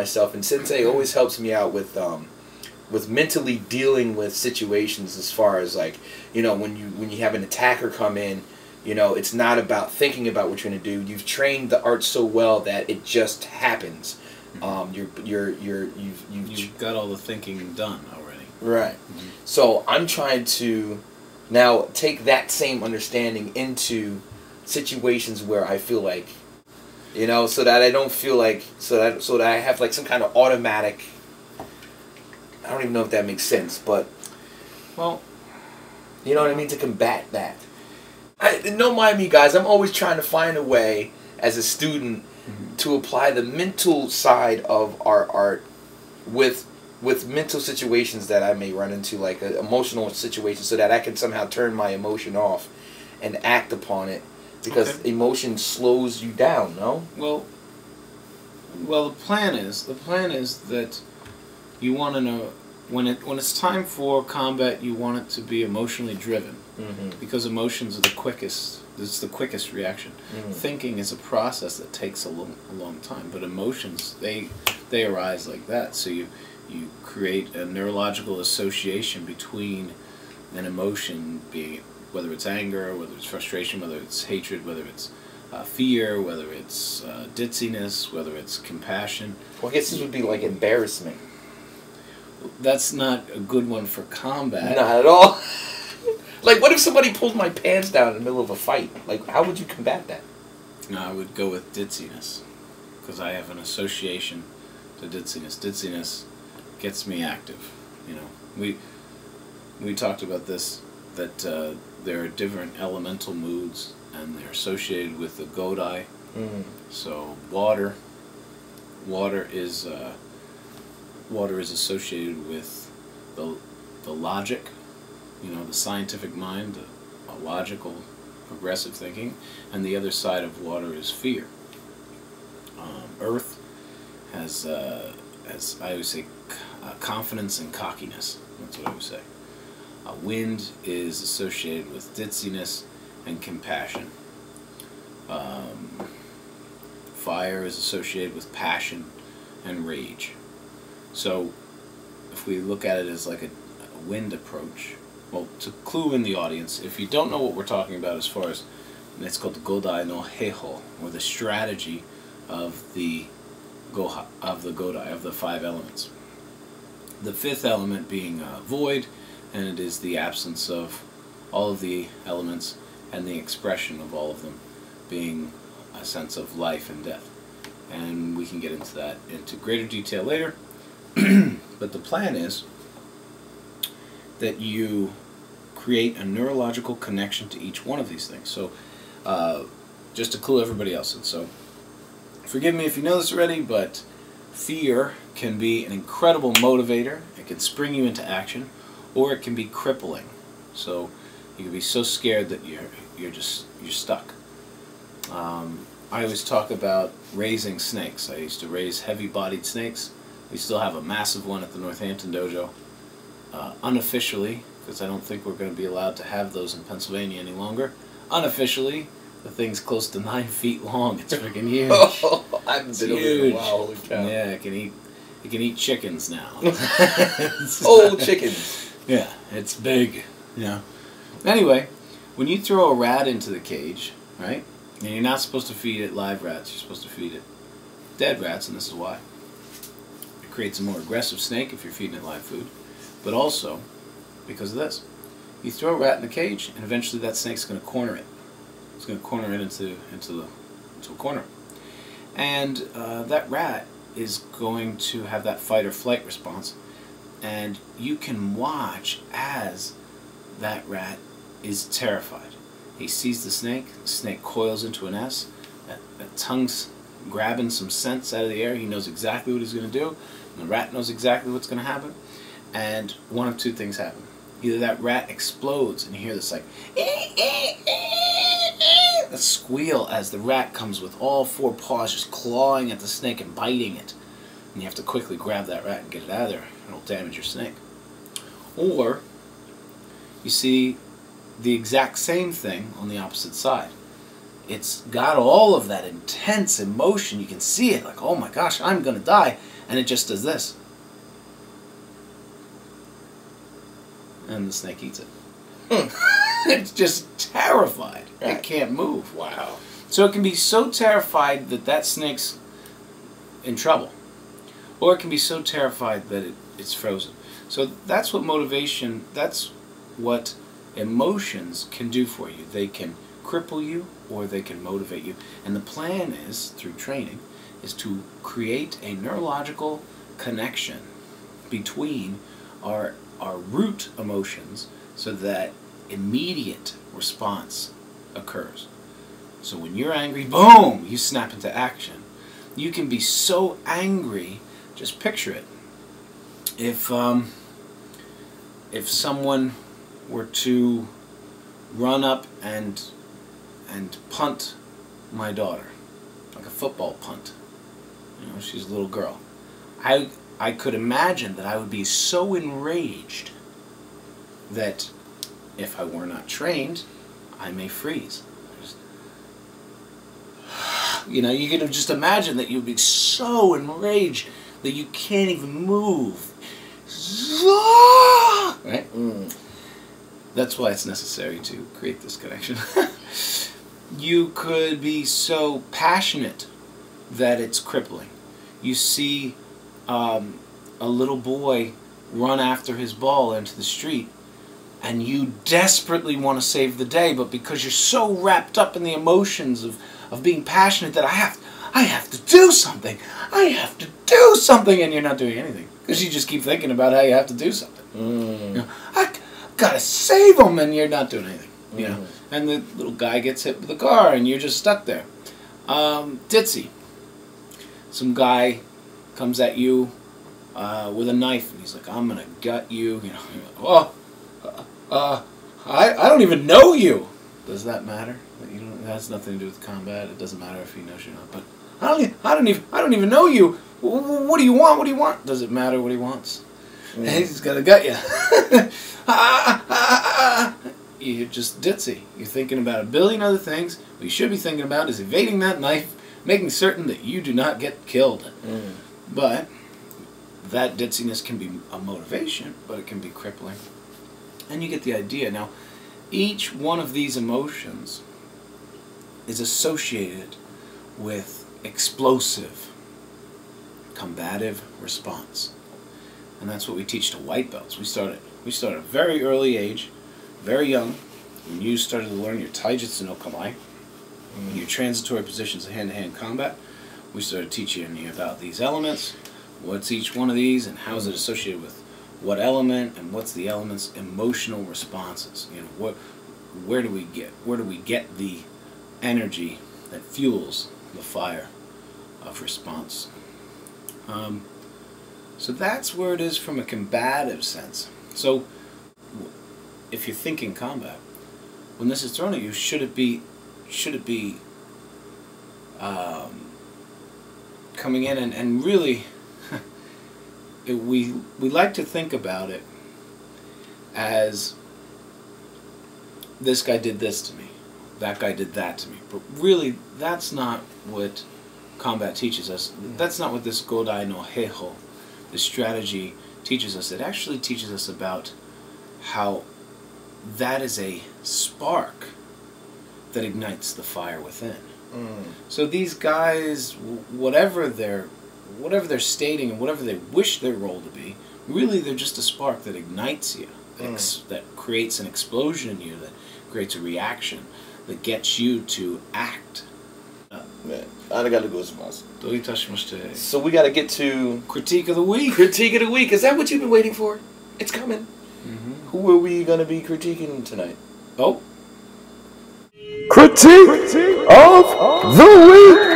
myself, and Sensei always helps me out with mentally dealing with situations, as far as like, you know, when you have an attacker come in, you know, it's not about thinking about what you're going to do. You've trained the art so well that it just happens. You've got all the thinking done already. Right. Mm-hmm. So I'm trying to now take that same understanding into situations where I feel like, you know, so that I don't feel like, so that I have like some kind of automatic, I don't even know if that makes sense, but, well, you know what I mean, to combat that. Don't mind me, guys, I'm always trying to find a way as a student to apply the mental side of our art with mental situations that I may run into, like an emotional situation, so that I can somehow turn my emotion off and act upon it, because emotion slows you down, no? Well, the plan is that you want to know when it's time for combat, you want it to be emotionally driven, because emotions are the quickest. It's the quickest reaction. Thinking is a process that takes a long time, but emotions, they arise like that. So you create a neurological association between an emotion, being whether it's anger, whether it's frustration, whether it's hatred, whether it's fear, whether it's ditziness, whether it's compassion. Well, I guess this would be like embarrassment. That's not a good one for combat. Not at all. Like, what if somebody pulled my pants down in the middle of a fight? Like, how would you combat that? No, I would go with ditziness, because I have an association to ditziness. Ditziness gets me active. You know, we talked about this, that there are different elemental moods, and they're associated with the godai. So water is associated with the logic. You know, the scientific mind, a logical, progressive thinking, and the other side of water is fear. Earth has I always say, confidence and cockiness. That's what I would say. Wind is associated with ditziness and compassion. Fire is associated with passion and rage. So, if we look at it as like a wind approach. Well, to clue in the audience, if you don't know what we're talking about as far as, it's called the Godai no Heiho, or the strategy of the Godai, of the 5 elements. The 5th element being void, and it is the absence of all of the elements and the expression of all of them being a sense of life and death. And we can get into that into greater detail later. But the plan is that you create a neurological connection to each one of these things. So, just to clue everybody else in. So, forgive me if you know this already, but fear can be an incredible motivator. It can spring you into action, or it can be crippling. So, you can be so scared that you're stuck. I always talk about raising snakes. I used to raise heavy-bodied snakes. We still have a massive one at the Northampton dojo. Unofficially, because I don't think we're going to be allowed to have those in Pennsylvania any longer. Unofficially, the thing's close to 9 feet long. It's freaking huge. I haven't been over there in a while. Holy cow. Yeah, it can eat chickens now. Old chickens. Yeah, it's big. Yeah. Anyway, when you throw a rat into the cage, right? And you're not supposed to feed it live rats. You're supposed to feed it dead rats, and this is why. It creates a more aggressive snake if you're feeding it live food. But also, because of this, you throw a rat in the cage, and eventually that snake's going to corner it. It's going to corner it into a corner. And that rat is going to have that fight or flight response. And you can watch as that rat is terrified. He sees the snake coils into an S, that tongue's grabbing some scents out of the air. He knows exactly what he's going to do, and the rat knows exactly what's going to happen. And one of two things happen. Either that rat explodes, and you hear this like a squeal as the rat comes with all 4 paws just clawing at the snake and biting it. And you have to quickly grab that rat and get it out of there, and it'll damage your snake. Or you see the exact same thing on the opposite side. It's got all of that intense emotion. You can see it, like, oh my gosh, I'm going to die. and it just does this. And the snake eats it. It's just terrified. Right. It can't move. Wow. So it can be so terrified that that snake's in trouble. Or it can be so terrified that it's frozen. So that's what motivation, that's what emotions can do for you. They can cripple you or they can motivate you. And the plan is, through training, is to create a neurological connection between our root emotions so that immediate response occurs. So when you're angry, boom, you snap into action. You can be so angry, just picture it. If someone were to run up and punt my daughter, like a football punt, you know, she's a little girl, I could imagine that I would be so enraged that if I were not trained, I may freeze. You know, you can just imagine that you'd be so enraged that you can't even move. Right? That's why it's necessary to create this connection. You could be so passionate that it's crippling. You see a little boy run after his ball into the street, and you desperately want to save the day, but because you're so wrapped up in the emotions of being passionate that I have to do something. I have to do something, and you're not doing anything because you just keep thinking about how you have to do something. You know, I gotta save him, and you're not doing anything. You know, and the little guy gets hit with a car, and you're just stuck there. Ditzy. Some guy comes at you with a knife, and he's like, "I'm gonna gut you." You know, I don't even know you. Does that matter? You don't, that has nothing to do with combat. It doesn't matter if he knows you or not. But I don't even know you. What do you want? What do you want? Does it matter what he wants? He's gonna gut you. You're just ditzy. You're thinking about a billion other things. What you should be thinking about is evading that knife, making certain that you do not get killed. But that ditziness can be a motivation, but it can be crippling. And you get the idea. Now, each one of these emotions is associated with explosive, combative response. And that's what we teach to white belts. We start at a very early age, very young, when you started to learn your taijutsu no kamae, your transitory positions of hand-to-hand combat. We started teaching you about these elements, what's each one of these, and how is it associated with what element, and what's the element's emotional responses. You know, where do we get the energy that fuels the fire of response. So that's where it is from a combative sense. So if you're thinking combat, when this is thrown at you, should it be coming in and really we like to think about it as this guy did this to me, that guy did that to me, but really that's not what combat teaches us. That's not what this Godai no Heiho, this strategy, teaches us. It actually teaches us about how that is a spark that ignites the fire within. So these guys, whatever they're stating and whatever they wish their role to be, really they're just a spark that ignites you, that creates an explosion in you, that creates a reaction, that gets you to act. So we got to get to Critique of the Week. Critique of the Week. Is that what you've been waiting for? It's coming. Who are we going to be critiquing tonight? Oh. Critique of the Week!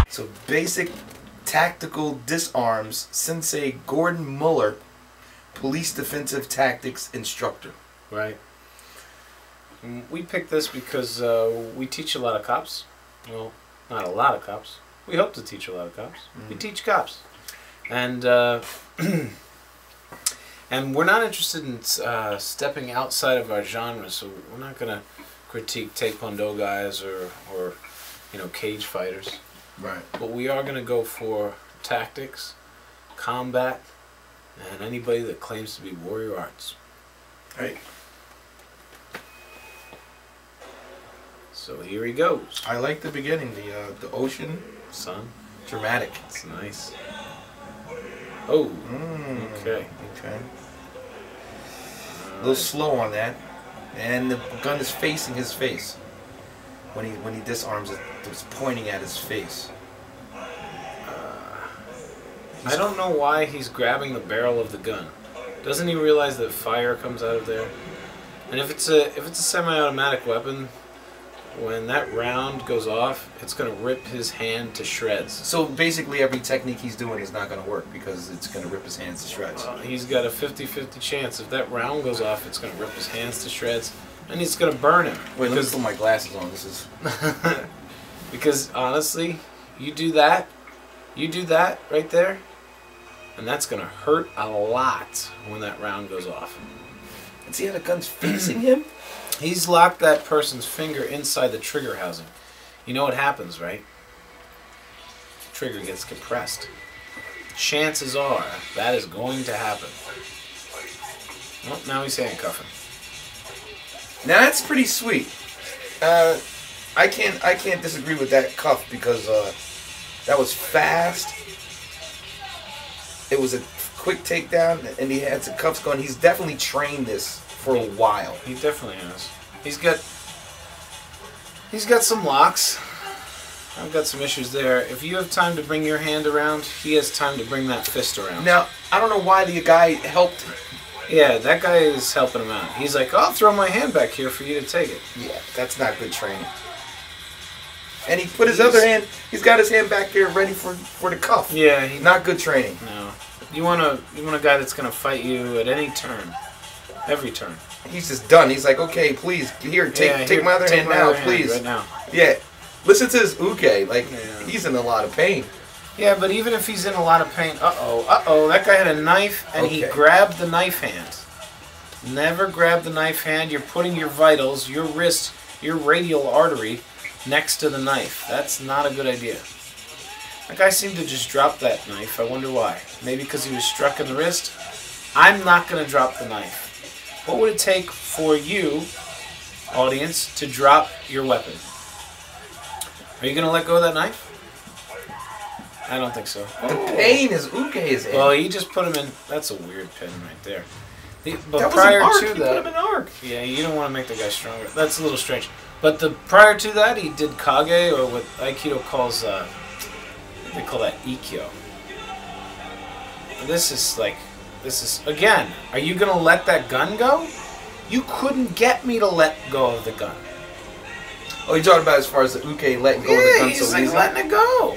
So basic tactical disarms Sensei Gordon Muller, police defensive tactics instructor. Right. We picked this because we teach a lot of cops. Well, not a lot of cops. We hope to teach a lot of cops. We teach cops. And and we're not interested in stepping outside of our genre, so we're not going to critique taekwondo guys or you know, cage fighters. Right. But we are going to go for tactics, combat, and anybody that claims to be warrior arts. Right. So here he goes. I like the beginning, the ocean, Sun. dramatic. It's nice. Oh. Okay. Okay. A little slow on that, and the gun is facing his face. When he disarms it, it's pointing at his face. I don't know why he's grabbing the barrel of the gun. Doesn't he realize that fire comes out of there? And if it's a semi-automatic weapon, when that round goes off, it's gonna rip his hand to shreds. So basically, every technique he's doing is not going to work because it's going to rip his hands to shreds. He's got a 50-50 chance. If that round goes off, it's gonna rip his hands to shreds, and it's gonna burn him. Wait, let me put my glasses on. This is because honestly, you do that right there, and that's gonna hurt a lot when that round goes off. And see how the gun's facing him? He's locked that person's finger inside the trigger housing. You know what happens, right? The trigger gets compressed. Chances are that is going to happen. Well, now he's handcuffing. Now that's pretty sweet. I can't disagree with that cuff because that was fast. It was a quick takedown, and he had some cuffs going. He's definitely trained this for a while. He definitely has. He's got some locks. I've got some issues there. If you have time to bring your hand around, he has time to bring that fist around. Now, I don't know why the guy helped. Yeah, that guy is helping him out. He's like, I'll throw my hand back here for you to take it. Yeah, that's not good training. And he put his other hand, he's got his hand back there ready for the cuff. Yeah. Not good training. No. You want a guy that's going to fight you at any turn. Every turn. He's just done. He's like, okay, please, take my other hand now, please. Right now. Yeah. Listen to his uke. Like, he's in a lot of pain. Yeah, but even if he's in a lot of pain, that guy had a knife, and he grabbed the knife hand. Never grab the knife hand. You're putting your vitals, your wrist, your radial artery next to the knife. That's not a good idea. That guy seemed to just drop that knife. I wonder why. Maybe because he was struck in the wrist? I'm not going to drop the knife. What would it take for you, audience, to drop your weapon? Are you going to let go of that knife? I don't think so. The pain is uke is in. Well, he just put him in. That's a weird pin right there. But that was prior an arc. to He that, put him in arc. yeah, you don't want to make the guy stronger. That's a little strange. But prior to that, he did kage, or what Aikido calls, they call that ikkyo. This is again. Are you gonna let that gun go? You couldn't get me to let go of the gun. Oh, you're talking about as far as the uke letting go of the gun he's so like easy? letting it go.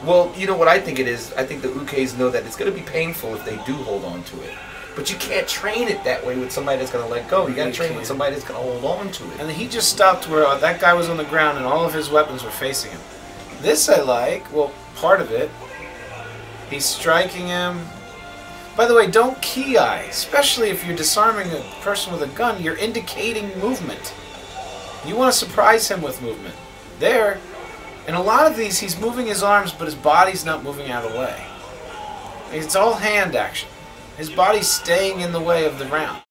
Well, you know what I think it is? I think the ukes know that it's going to be painful if they do hold on to it. But you can't train it that way with somebody that's going to let go. You got to train it with somebody that's going to hold on to it. And he just stopped where that guy was on the ground and all of his weapons were facing him. This I like. Well, part of it. He's striking him. By the way, don't ki-eye. Especially if you're disarming a person with a gun, you're indicating movement. You want to surprise him with movement. There, in a lot of these, he's moving his arms, but his body's not moving out of the way. It's all hand action. His body's staying in the way of the round.